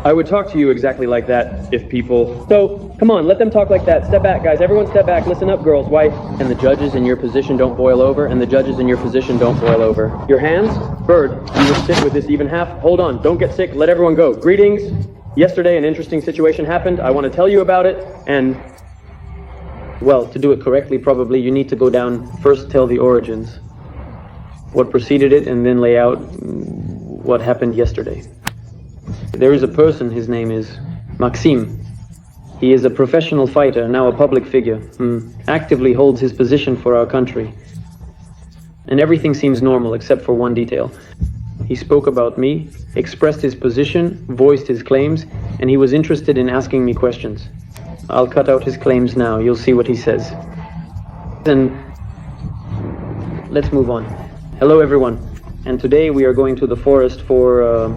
I would talk to you exactly like that if people... So, come on, let them talk like that. Step back, guys. Everyone step back. Listen up, girls. Why? And the judges in your position don't boil over, and the judges in your position don't boil over. Your hands? Bird, you will sit with this even half. Hold on, don't get sick. Let everyone go. Greetings. Yesterday, an interesting situation happened. I want to tell you about it, and... Well, to do it correctly, probably, you need to go down, first tell the origins. What preceded it, and then lay out what happened yesterday. There is a person, his name is Maksim. He is a professional fighter, now a public figure, actively holds his position for our country. And everything seems normal except for one detail. He spoke about me, expressed his position, voiced his claims, and he was interested in asking me questions. I'll cut out his claims now, you'll see what he says. Then, let's move on. Hello everyone, and today we are going to the forest for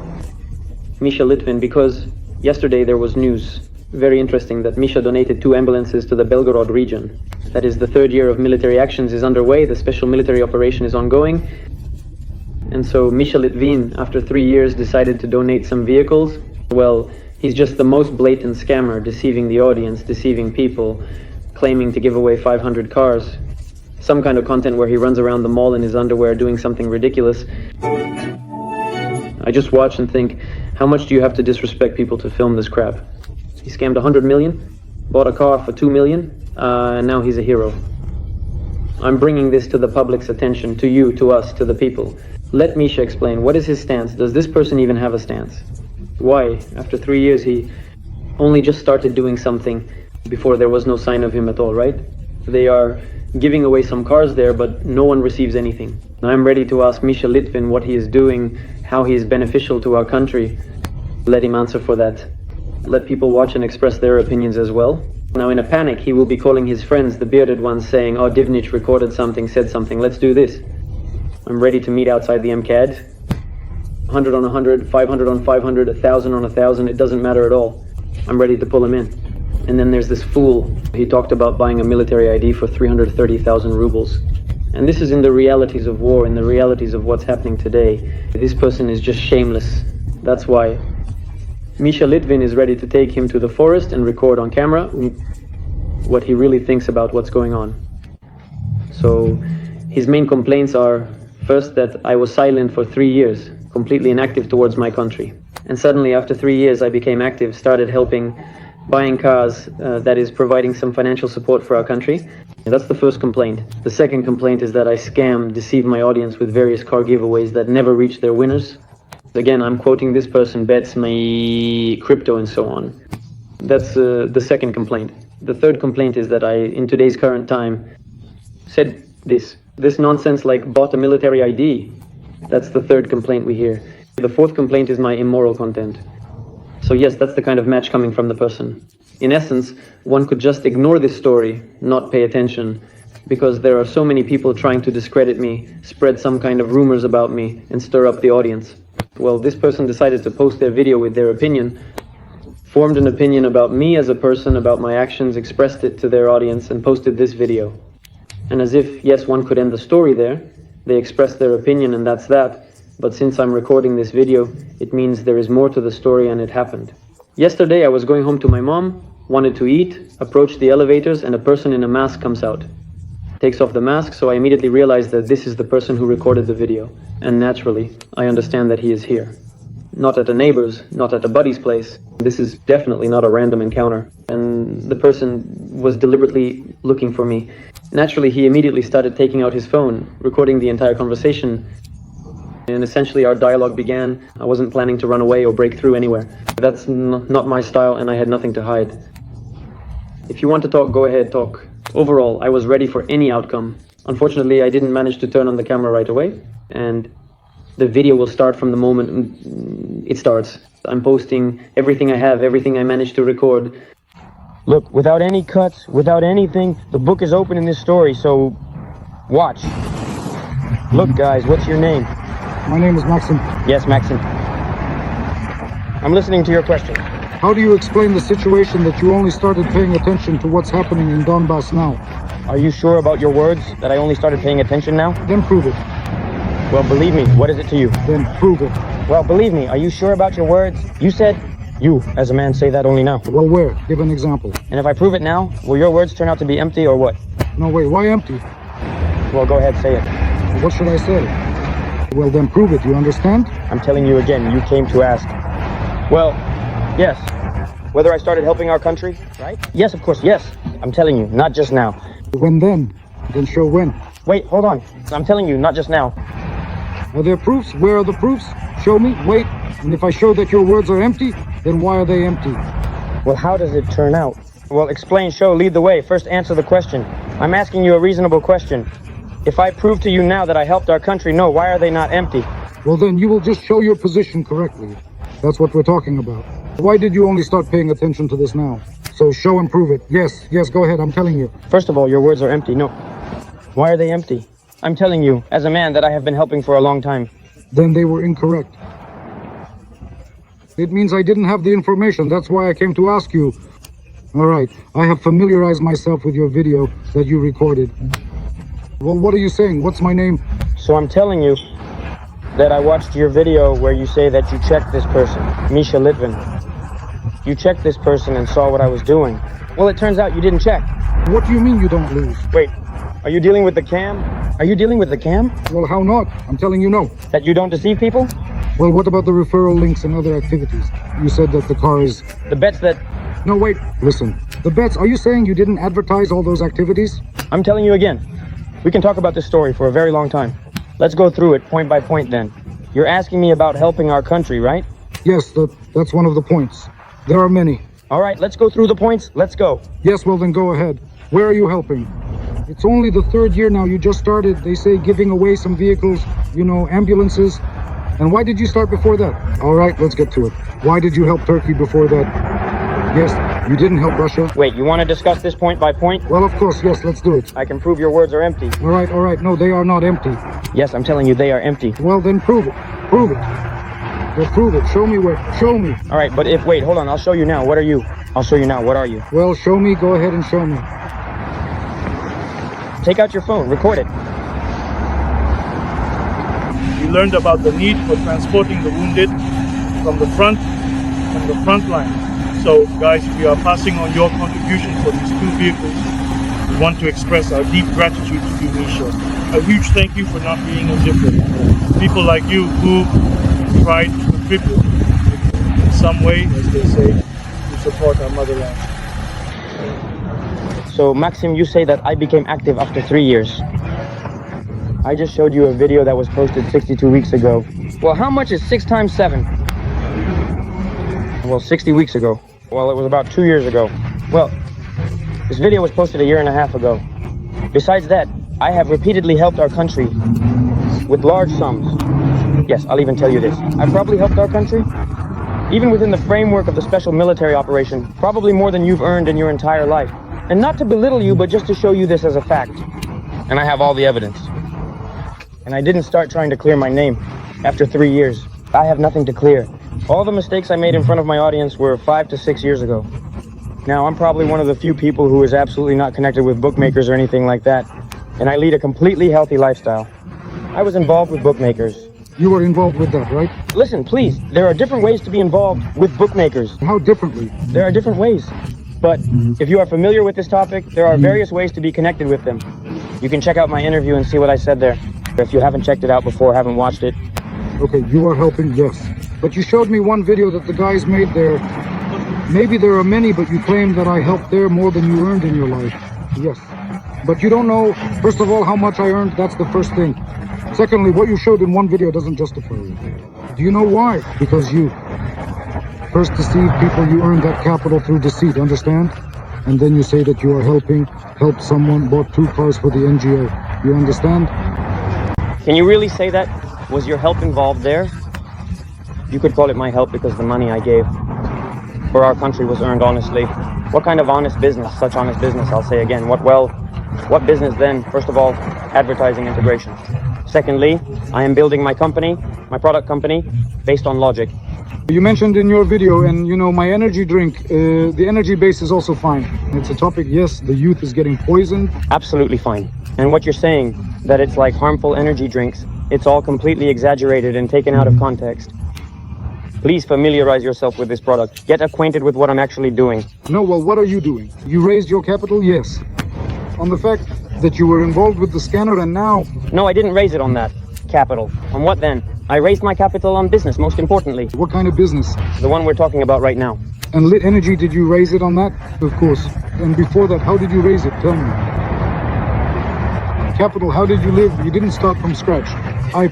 Mikhail Litvin, because yesterday there was news, very interesting, that Misha donated 2 ambulances to the Belgorod region. That is, the 3rd year of military actions is underway, the special military operation is ongoing. And so Mikhail Litvin, after 3 years, decided to donate some vehicles. Well, he's just the most blatant scammer, deceiving the audience, deceiving people, claiming to give away 500 cars. Some kind of content where he runs around the mall in his underwear doing something ridiculous. I just watch and think, how much do you have to disrespect people to film this crap? He scammed 100 million, bought a car for 2 million, and now he's a hero. I'm bringing this to the public's attention, to you, to us, to the people. Let Misha explain, what is his stance? Does this person even have a stance? Why? After 3 years he only just started doing something before there was no sign of him at all, right? They are giving away some cars there, but no one receives anything. I'm ready to ask Mikhail Litvin what he is doing, how he is beneficial to our country. Let him answer for that. Let people watch and express their opinions as well. Now in a panic he will be calling his friends, the bearded ones, saying, oh, Divnich recorded something, said something, let's do this. I'm ready to meet outside the MCAD. 100 on 100, 500 on 500, 1,000 on 1,000, it doesn't matter at all. I'm ready to pull him in. And then there's this fool. He talked about buying a military ID for 330,000 rubles. And this is in the realities of war, in the realities of what's happening today. This person is just shameless. That's why Mikhail Litvin is ready to take him to the forest and record on camera what he really thinks about what's going on. So his main complaints are, first, that I was silent for 3 years, completely inactive towards my country. And suddenly, after 3 years, I became active, started helping, buying cars, that is, providing some financial support for our country. And that's the first complaint. The second complaint is that I scam, deceive my audience with various car giveaways that never reach their winners. Again, I'm quoting this person, bets my crypto and so on. That's the second complaint. The third complaint is that I, in today's current time, said this nonsense like bought a military ID. That's the third complaint we hear. The fourth complaint is my immoral content. So yes, that's the kind of match coming from the person. In essence, one could just ignore this story, not pay attention, because there are so many people trying to discredit me, spread some kind of rumors about me, and stir up the audience. Well, this person decided to post their video with their opinion, formed an opinion about me as a person, about my actions, expressed it to their audience, and posted this video. And as if, yes, one could end the story there, they expressed their opinion and that's that. But since I'm recording this video, it means there is more to the story and it happened. Yesterday I was going home to my mom, wanted to eat, approached the elevators, and a person in a mask comes out. Takes off the mask, so I immediately realized that this is the person who recorded the video. And naturally, I understand that he is here. Not at a neighbor's, not at a buddy's place. This is definitely not a random encounter. And the person was deliberately looking for me. Naturally, he immediately started taking out his phone, recording the entire conversation. And essentially our dialogue began. I wasn't planning to run away or break through anywhere. That's not my style, and I had nothing to hide. If you want to talk, go ahead, talk. Overall, I was ready for any outcome. Unfortunately, I didn't manage to turn on the camera right away, and the video will start from the moment it starts. I'm posting everything I have, everything I managed to record. Look, without any cuts, without anything, the book is open in this story, so watch. Look, guys, what's your name? My name is Maksim. Yes, Maxim. I'm listening to your question. How do you explain the situation that you only started paying attention to what's happening in Donbass now? Are you sure about your words, that I only started paying attention now? Then prove it. Well, believe me, what is it to you? Then prove it. Well, believe me, are you sure about your words? You said You, as a man, say that only now. Well, where? Give an example. And if I prove it now, will your words turn out to be empty or what? No, wait, why empty? Well, go ahead, say it. What should I say? Well, then prove it, you understand? I'm telling you again, you came to ask. Well, yes. Whether I started helping our country, right? Yes, of course, yes. I'm telling you, not just now. When then? Then show when. Wait, hold on. I'm telling you, not just now. Are there proofs? Where are the proofs? Show me. Wait. And if I show that your words are empty, then why are they empty? Well, how does it turn out? Well, explain, show, lead the way. First, answer the question. I'm asking you a reasonable question. If I prove to you now that I helped our country, no, why are they not empty? Well, then you will just show your position correctly. That's what we're talking about. Why did you only start paying attention to this now? So show and prove it. Yes, go ahead, I'm telling you. First of all, your words are empty. No. Why are they empty? I'm telling you, as a man, that I have been helping for a long time. Then they were incorrect. It means I didn't have the information. That's why I came to ask you. All right, I have familiarized myself with your video that you recorded. Well, what are you saying? What's my name? So I'm telling you that I watched your video where you say that you checked this person, Mikhail Litvin. You checked this person and saw what I was doing. Well, it turns out you didn't check. What do you mean you don't lose? Wait, are you dealing with the cam? Are you dealing with the cam? Well, how not? I'm telling you no. That you don't deceive people? Well, what about the referral links and other activities? You said that the car is... The bets that... No, wait, listen. The bets, are you saying you didn't advertise all those activities? I'm telling you again. We can talk about this story for a very long time. Let's go through it point by point then. You're asking me about helping our country, right? Yes, that's one of the points. There are many. All right, let's go through the points. Let's go. Yes, well then go ahead. Where are you helping? It's only the third year now. You just started, they say, giving away some vehicles, ambulances. And why did you start before that? All right, let's get to it. Why did you help Turkey before that? Yes, you didn't help Russia. Wait, you want to discuss this point by point? Well, of course, yes, let's do it. I can prove your words are empty. All right. No, they are not empty. Yes, I'm telling you they are empty. Well, then prove it. Prove it. Well, prove it. Show me where. Show me. All right, but wait, hold on. I'll show you now. What are you? I'll show you now. What are you? Well, show me. Go ahead and show me. Take out your phone. Record it. We learned about the need for transporting the wounded from the front line. So, guys, we are passing on your contribution for these two vehicles. We want to express our deep gratitude to you, Misha. A huge thank you for not being indifferent. People like you who tried to contribute in some way, as they say, to support our motherland. So, Maxim, you say that I became active after 3 years. I just showed you a video that was posted 62 weeks ago. Well, how much is 6 times 7? Well, 60 weeks ago. Well, it was about 2 years ago. Well, this video was posted 1.5 years ago. Besides that, I have repeatedly helped our country with large sums. Yes, I'll even tell you this. I probably helped our country, even within the framework of the special military operation, probably more than you've earned in your entire life. And not to belittle you, but just to show you this as a fact. And I have all the evidence. And I didn't start trying to clear my name after 3 years. I have nothing to clear. All the mistakes I made in front of my audience were 5 to 6 years ago. Now, I'm probably one of the few people who is absolutely not connected with bookmakers or anything like that. And I lead a completely healthy lifestyle. I was involved with bookmakers. You were involved with that, right? Listen, please, there are different ways to be involved with bookmakers. How differently? There are different ways. But if you are familiar with this topic, there are various ways to be connected with them. You can check out my interview and see what I said there. If you haven't checked it out before, haven't watched it. Okay, you are helping, yes. But you showed me one video that the guys made there. Maybe there are many, but you claim that I helped there more than you earned in your life. Yes. But you don't know, first of all, how much I earned. That's the first thing. Secondly, what you showed in one video doesn't justify it. Do you know why? Because you first deceived people, you earned that capital through deceit, understand? And then you say that you are helped someone, bought 2 cars for the NGO. You understand? Can you really say that? Was your help involved there? You could call it my help because the money I gave for our country was earned honestly. What kind of honest business? Such honest business, I'll say again. What business then? First of all, advertising integration. Secondly, I am building my company, my product company, based on logic. You mentioned in your video, and my energy drink, the energy base is also fine. It's a topic, yes, the youth is getting poisoned. Absolutely fine. And what you're saying, that it's like harmful energy drinks, it's all completely exaggerated and taken out of context. Please familiarize yourself with this product. Get acquainted with what I'm actually doing. No, well, what are you doing? You raised your capital, yes. On the fact that you were involved with the scanner and now... No, I didn't raise it on that. Capital. On what then? I raised my capital on business, most importantly. What kind of business? The one we're talking about right now. And Lit Energy, did you raise it on that? Of course. And before that, how did you raise it? Tell me. Capital, how did you live? You didn't start from scratch. I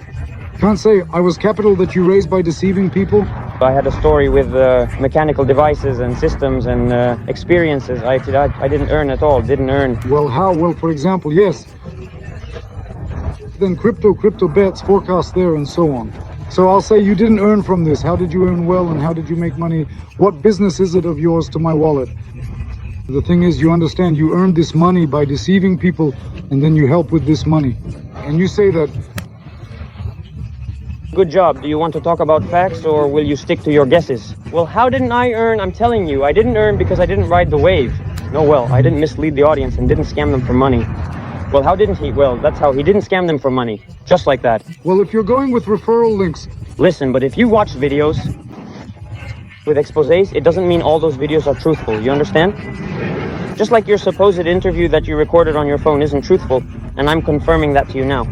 can't say I was capital that you raised by deceiving people. I had a story with mechanical devices and systems and experiences. I didn't earn at all, didn't earn. Well, how? Well, for example, yes. Then crypto bets, forecasts there, and so on. So I'll say you didn't earn from this. How did you earn well and how did you make money? What business is it of yours to my wallet? The thing is, you understand, you earned this money by deceiving people and then you help with this money. And you say that... Good job. Do you want to talk about facts or will you stick to your guesses? Well, how didn't I earn? I'm telling you, I didn't earn because I didn't ride the wave. No, well, I didn't mislead the audience and didn't scam them for money. Well, how didn't he? Well, that's how he didn't scam them for money. Just like that. Well, if you're going with referral links... Listen, but if you watch videos with exposés, it doesn't mean all those videos are truthful. You understand? Just like your supposed interview that you recorded on your phone isn't truthful, and I'm confirming that to you now.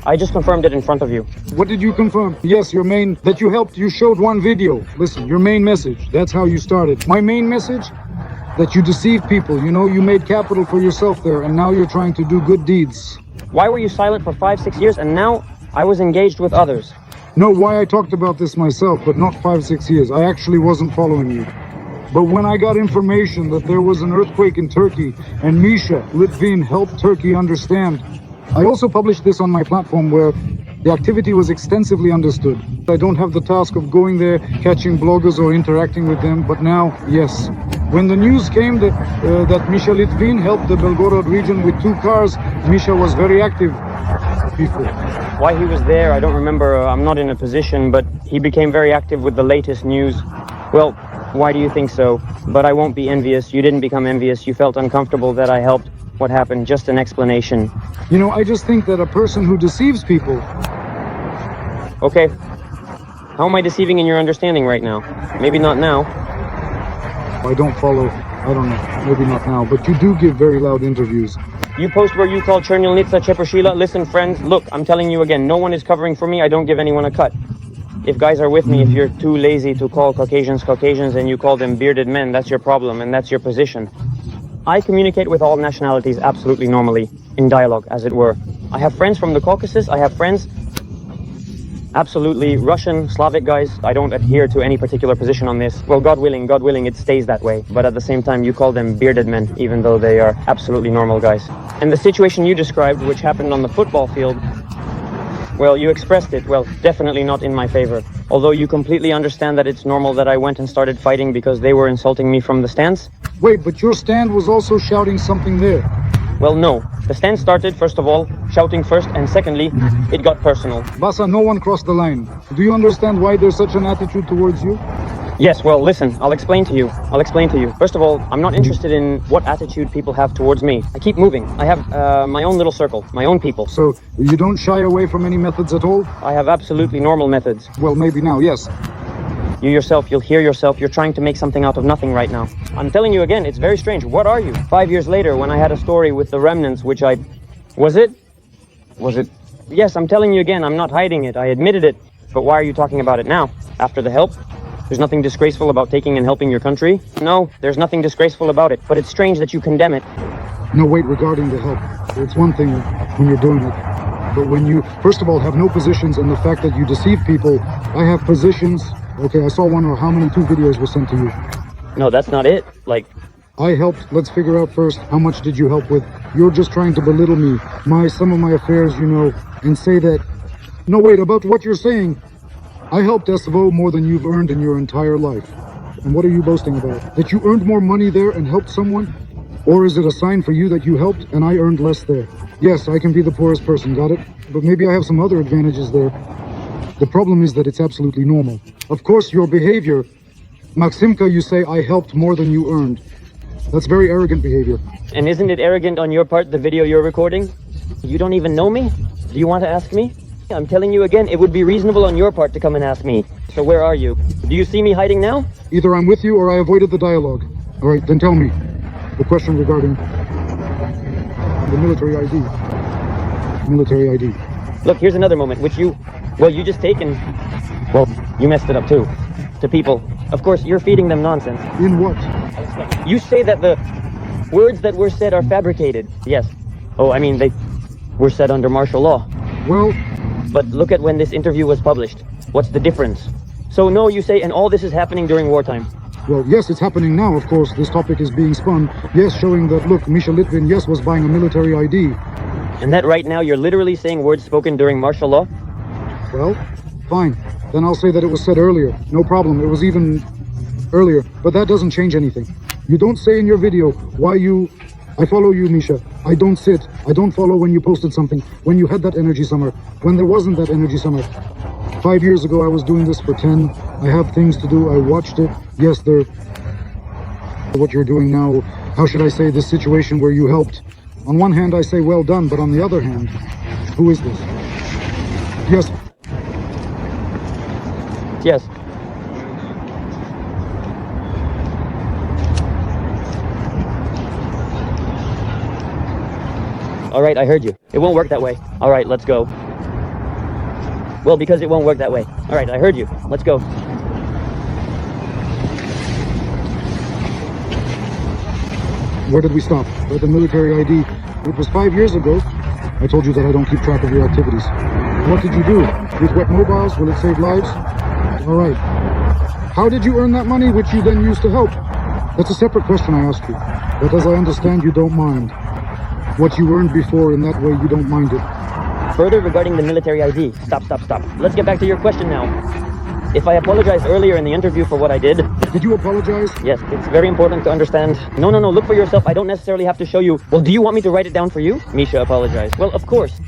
I just confirmed it in front of you. What did you confirm? Yes, your main... That you helped, you showed one video. Listen, your main message. That's how you started. My main message? That you deceive people. You know, you made capital for yourself there, and now you're trying to do good deeds. Why were you silent for 5-6 years, and now I was engaged with others? No, why I talked about this myself, but not 5-6 years. I actually wasn't following you. But when I got information that there was an earthquake in Turkey, and Mikhail Litvin helped Turkey understand, I also published this on my platform where the activity was extensively understood. I don't have the task of going there, catching bloggers or interacting with them, but now, yes. When the news came that Mikhail Litvin helped the Belgorod region with 2 cars, Misha was very active before. Why he was there, I don't remember. I'm not in a position, but he became very active with the latest news. Well, why do you think so? But I won't be envious. You didn't become envious. You felt uncomfortable that I helped. What happened? Just an explanation. You know, I just think that a person who deceives people... Okay. How am I deceiving in your understanding right now? Maybe not now. I don't follow. I don't know. Maybe not now. But you do give very loud interviews. You post where you call Chernilnitsa Cheposhila. Listen, friends, look, I'm telling you again, no one is covering for me. I don't give anyone a cut. If guys are with me, if you're too lazy to call Caucasians and you call them bearded men, that's your problem and that's your position. I communicate with all nationalities absolutely normally, in dialogue, as it were. I have friends from the Caucasus, I have friends absolutely Russian, Slavic guys. I don't adhere to any particular position on this. Well, God willing, it stays that way. But at the same time, you call them bearded men, even though they are absolutely normal guys. And the situation you described, which happened on the football field, well, you expressed it, well, definitely not in my favor. Although you completely understand that it's normal that I went and started fighting because they were insulting me from the stands. Wait, but your stand was also shouting something there. Well, no. The stand started, first of all, shouting first, and secondly, it got personal. Basa, no one crossed the line. Do you understand why there's such an attitude towards you? Yes, well, listen, I'll explain to you. First of all, I'm not interested in what attitude people have towards me. I keep moving. I have my own little circle, my own people. So you don't shy away from any methods at all? I have absolutely normal methods. Well, maybe now, yes. You yourself, you'll hear yourself, you're trying to make something out of nothing right now. I'm telling you again, it's very strange. What are you? 5 years later, when I had a story with the remnants, which I... Was it? Yes, I'm telling you again, I'm not hiding it. I admitted it. But why are you talking about it now? After the help? There's nothing disgraceful about taking and helping your country? No, there's nothing disgraceful about it. But it's strange that you condemn it. No, wait, regarding the help. It's one thing when you're doing it. But when you, first of all, have no positions and the fact that you deceive people, I have positions. Okay, I saw one or how many 2 videos were sent to you. No, that's not it. Like... I helped. Let's figure out first, how much did you help with? You're just trying to belittle me, some of my affairs, you know, and say that... No, wait, about what you're saying. I helped SVO more than you've earned in your entire life. And what are you boasting about? That you earned more money there and helped someone? Or is it a sign for you that you helped and I earned less there? Yes, I can be the poorest person, got it? But maybe I have some other advantages there. The problem is that it's absolutely normal. Of course, your behavior, Maksimka, you say I helped more than you earned. That's very arrogant behavior. And isn't it arrogant on your part, the video you're recording? You don't even know me? Do you want to ask me? I'm telling you again, it would be reasonable on your part to come and ask me. So where are you? Do you see me hiding now? Either I'm with you or I avoided the dialogue. All right, then tell me. The question regarding the military ID. Military ID. Look, here's another moment, which you just taken. Well, you messed it up too. To people. Of course, you're feeding them nonsense. In what? You say that the words that were said are fabricated. Yes. Oh, I mean, they were said under martial law. Well, But look at when this interview was published. What's the difference? So no, you say, and all this is happening during wartime. well, yes, it's happening now, of course. This topic is being spun. Yes, showing that, look, Mikhail Litvin, yes, was buying a military ID. And that right now you're literally saying words spoken during martial law? Well, fine. Then I'll say that it was said earlier. No problem. It was even earlier. But that doesn't change anything. You don't say in your video why you... I follow you, Misha. I don't sit. I don't follow when you posted something. When you had that energy summer. When there wasn't that energy summer. 5 years ago, I was doing this for 10. I have things to do. I watched it. Yes, they're... What you're doing now, how should I say, this situation where you helped. On one hand, I say well done, but on the other hand, who is this? Yes. Yes. All right, I heard you. It won't work that way. All right, let's go. Well, because it won't work that way. All right, I heard you. Let's go. Where did we stop? At the military ID. It was 5 years ago. I told you that I don't keep track of your activities. What did you do? With what mobiles? Will it save lives? All right. How did you earn that money which you then used to help? That's a separate question I asked you. But as I understand, you don't mind. What you earned before, in that way, you don't mind it. Further regarding the military ID. Stop. Let's get back to your question now. If I apologized earlier in the interview for what I did... Did you apologize? Yes, it's very important to understand. No, look for yourself. I don't necessarily have to show you. Well, do you want me to write it down for you? Misha apologized. Well, of course.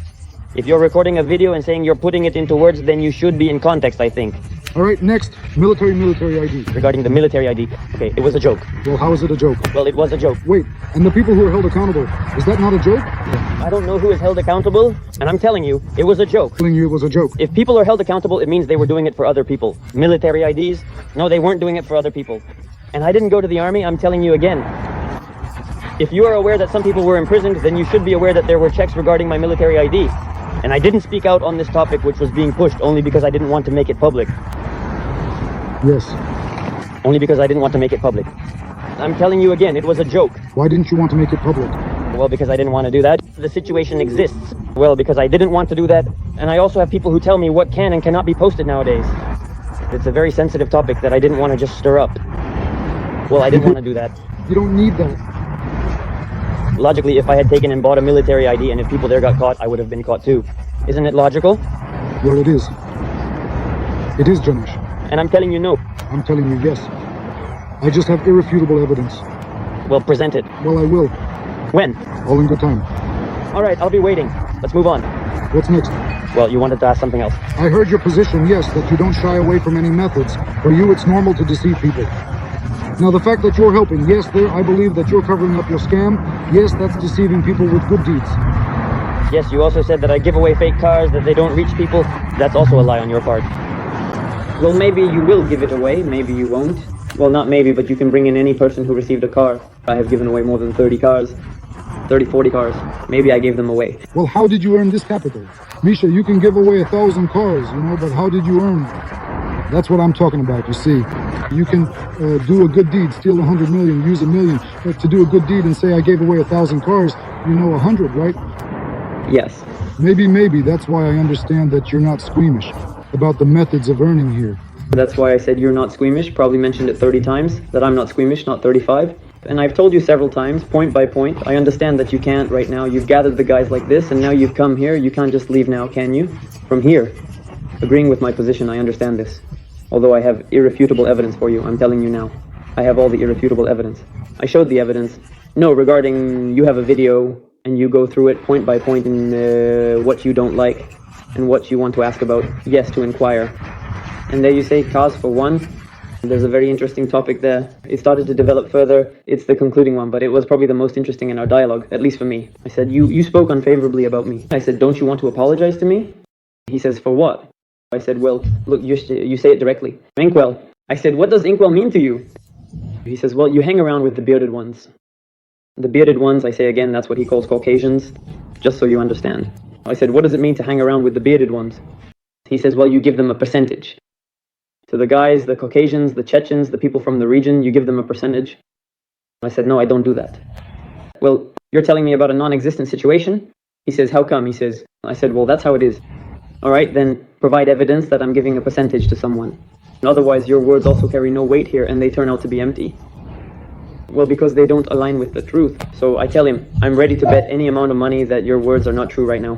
If you're recording a video and saying you're putting it into words, then you should be in context, I think. All right, next. Military ID. Regarding the military ID. Okay, it was a joke. Well, how is it a joke? Well, it was a joke. Wait, and the people who are held accountable, is that not a joke? I don't know who is held accountable, and I'm telling you, it was a joke. Telling you it was a joke. If people are held accountable, it means they were doing it for other people. Military IDs? No, they weren't doing it for other people. And I didn't go to the army, I'm telling you again. If you are aware that some people were imprisoned, then you should be aware that there were checks regarding my military ID. And I didn't speak out on this topic, which was being pushed, only because I didn't want to make it public. Yes. Only because I didn't want to make it public. I'm telling you again, it was a joke. Why didn't you want to make it public? Well, because I didn't want to do that. The situation exists. Well, because I didn't want to do that. And I also have people who tell me what can and cannot be posted nowadays. It's a very sensitive topic that I didn't want to just stir up. Well, I didn't want to do that. You don't need that. Logically, if I had taken and bought a military ID and if people there got caught, I would have been caught too. Isn't it logical? Well, it is. It is, Janesh. And I'm telling you no. I'm telling you yes. I just have irrefutable evidence. Well, present it. Well, I will. When? All in good time. All right, I'll be waiting. Let's move on. What's next? Well, you wanted to ask something else. I heard your position, yes, that you don't shy away from any methods. For you, it's normal to deceive people. Now, the fact that you're helping, yes, I believe that you're covering up your scam. Yes, that's deceiving people with good deeds. Yes, you also said that I give away fake cars, that they don't reach people. That's also a lie on your part. Well, maybe you will give it away, maybe you won't. Well, not maybe, but you can bring in any person who received a car. I have given away more than 30 cars. 30, 40 cars. Maybe I gave them away. Well, how did you earn this capital? Misha, you can give away 1,000 cars, but how did you earn? That's what I'm talking about, you see. You can do a good deed, steal 100 million, use 1 million. But to do a good deed and say I gave away 1,000 cars, 100, right? Yes. Maybe. That's why I understand that you're not squeamish about the methods of earning here. That's why I said you're not squeamish. Probably mentioned it 30 times, that I'm not squeamish, not 35. And I've told you several times, point by point, I understand that you can't right now. You've gathered the guys like this, and now you've come here. You can't just leave now, can you? From here. Agreeing with my position, I understand this. Although I have irrefutable evidence for you, I'm telling you now. I have all the irrefutable evidence. I showed the evidence. No, regarding you have a video, and you go through it point by point in what you don't like, and what you want to ask about. Yes, to inquire. And there you say, cause for one. There's a very interesting topic there. It started to develop further. It's the concluding one, but it was probably the most interesting in our dialogue, at least for me. I said, you spoke unfavorably about me. I said, don't you want to apologize to me? He says, for what? I said, well, look, you say it directly. Inkwell. I said, what does inkwell mean to you? He says, well, you hang around with the bearded ones. The bearded ones, I say again, that's what he calls Caucasians, just so you understand. I said, what does it mean to hang around with the bearded ones? He says, well, you give them a percentage. To the guys, the Caucasians, the Chechens, the people from the region, you give them a percentage. I said, no, I don't do that. Well, you're telling me about a non-existent situation? He says, how come? He says, I said, well, that's how it is. All right, then provide evidence that I'm giving a percentage to someone. Otherwise, your words also carry no weight here and they turn out to be empty. Well, because they don't align with the truth. So I tell him, I'm ready to bet any amount of money that your words are not true right now.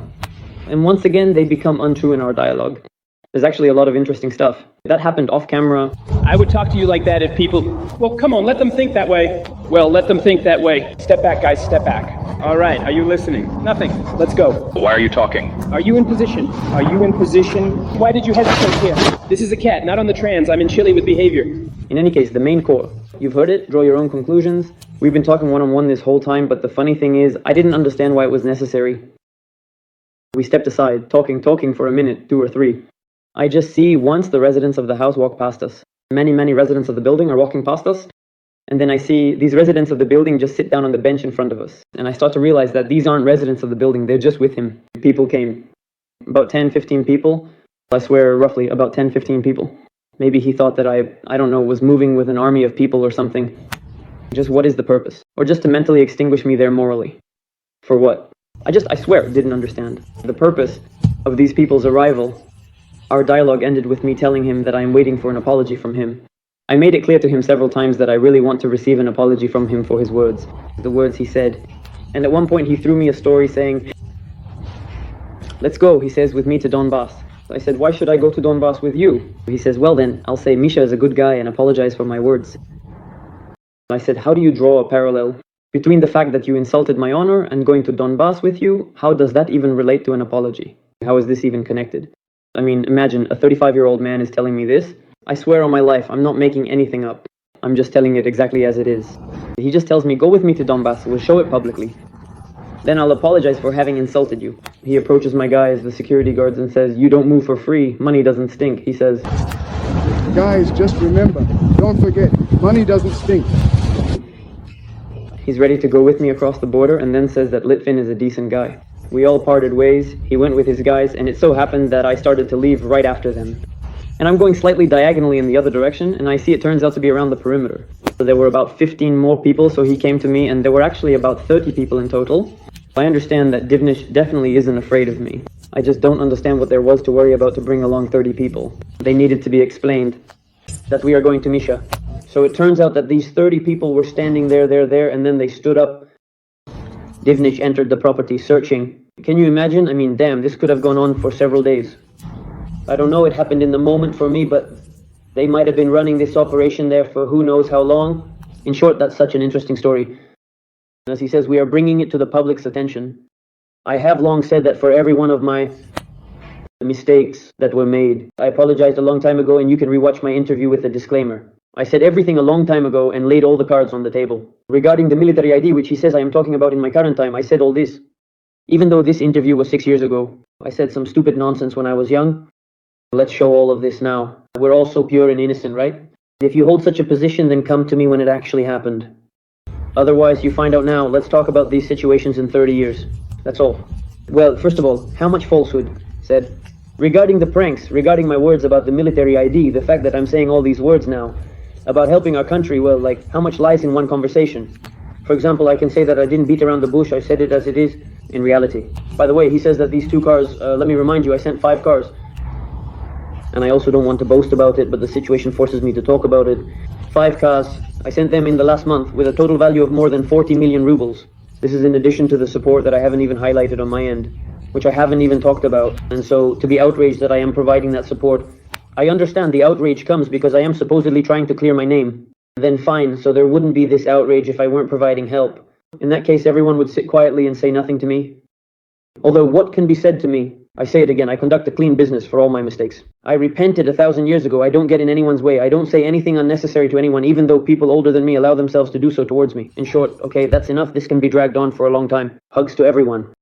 And once again, they become untrue in our dialogue. There's actually a lot of interesting stuff. That happened off camera. I would talk to you like that if people... Well, come on, let them think that way. Well, let them think that way. Step back, guys, step back. All right, are you listening? Nothing. Let's go. Why are you talking? Are you in position? Are you in position? Why did you hesitate here? This is a cat, not on the trans. I'm in Chile with behavior. In any case, the main core. You've heard it, draw your own conclusions. We've been talking one-on-one this whole time, but the funny thing is, I didn't understand why it was necessary. We stepped aside, talking for a minute, 2 or 3. I just see once the residents of the house walk past us. Many residents of the building are walking past us. And then I see these residents of the building just sit down on the bench in front of us. And I start to realize that these aren't residents of the building, they're just with him. People came. About 10, 15 people. I swear, roughly about 10, 15 people. Maybe he thought that I don't know, was moving with an army of people or something. Just what is the purpose? Or just to mentally extinguish me there morally? For what? I swear, didn't understand. The purpose of these people's arrival. Our dialogue ended with me telling him that I am waiting for an apology from him. I made it clear to him several times that I really want to receive an apology from him for his words. The words he said. And at one point he threw me a story saying, let's go, he says, with me to Donbass. I said, why should I go to Donbass with you? He says, well then, I'll say Misha is a good guy and apologize for my words. I said, how do you draw a parallel between the fact that you insulted my honor and going to Donbass with you? How does that even relate to an apology? How is this even connected? I mean, imagine a 35-year-old man is telling me this. I swear on my life, I'm not making anything up. I'm just telling it exactly as it is. He just tells me, go with me to Donbass, we'll show it publicly. Then I'll apologize for having insulted you. He approaches my guys, the security guards, and says, you don't move for free, money doesn't stink. He says, guys, just remember, don't forget, money doesn't stink. He's ready to go with me across the border and then says that Litvin is a decent guy. We all parted ways, he went with his guys, and it so happened that I started to leave right after them. And I'm going slightly diagonally in the other direction, and I see it turns out to be around the perimeter. So there were about 15 more people, so he came to me, and there were actually about 30 people in total. I understand that Divnich definitely isn't afraid of me. I just don't understand what there was to worry about to bring along 30 people. They needed to be explained that we are going to Misha. So it turns out that these 30 people were standing there, and then they stood up. Divnich entered the property searching. Can you imagine? I mean, damn, this could have gone on for several days. I don't know, it happened in the moment for me, but they might have been running this operation there for who knows how long. In short, that's such an interesting story. As he says, we are bringing it to the public's attention. I have long said that for every one of my mistakes that were made, I apologized a long time ago, and you can rewatch my interview with a disclaimer. I said everything a long time ago and laid all the cards on the table. Regarding the military ID, which he says I am talking about in my current time, I said all this. Even though this interview was 6 years ago, I said some stupid nonsense when I was young. Let's show all of this now. We're all so pure and innocent, right? If you hold such a position, then come to me when it actually happened. Otherwise, you find out now. Let's talk about these situations in 30 years. That's all. Well, first of all, how much falsehood? Said. Regarding the pranks, regarding my words about the military ID, the fact that I'm saying all these words now, about helping our country, well, like, how much lies in one conversation? For example, I can say that I didn't beat around the bush, I said it as it is, in reality. By the way, he says that these 2 cars, let me remind you, I sent 5 cars. And I also don't want to boast about it, but the situation forces me to talk about it. 5 cars, I sent them in the last month with a total value of more than 40 million rubles. This is in addition to the support that I haven't even highlighted on my end, which I haven't even talked about. And so, to be outraged that I am providing that support, I understand the outrage comes because I am supposedly trying to clear my name. Then fine, so there wouldn't be this outrage if I weren't providing help. In that case, everyone would sit quietly and say nothing to me. Although what can be said to me? I say it again, I conduct a clean business for all my mistakes. I repented 1,000 years ago. I don't get in anyone's way. I don't say anything unnecessary to anyone, even though people older than me allow themselves to do so towards me. In short, okay, that's enough. This can be dragged on for a long time. Hugs to everyone.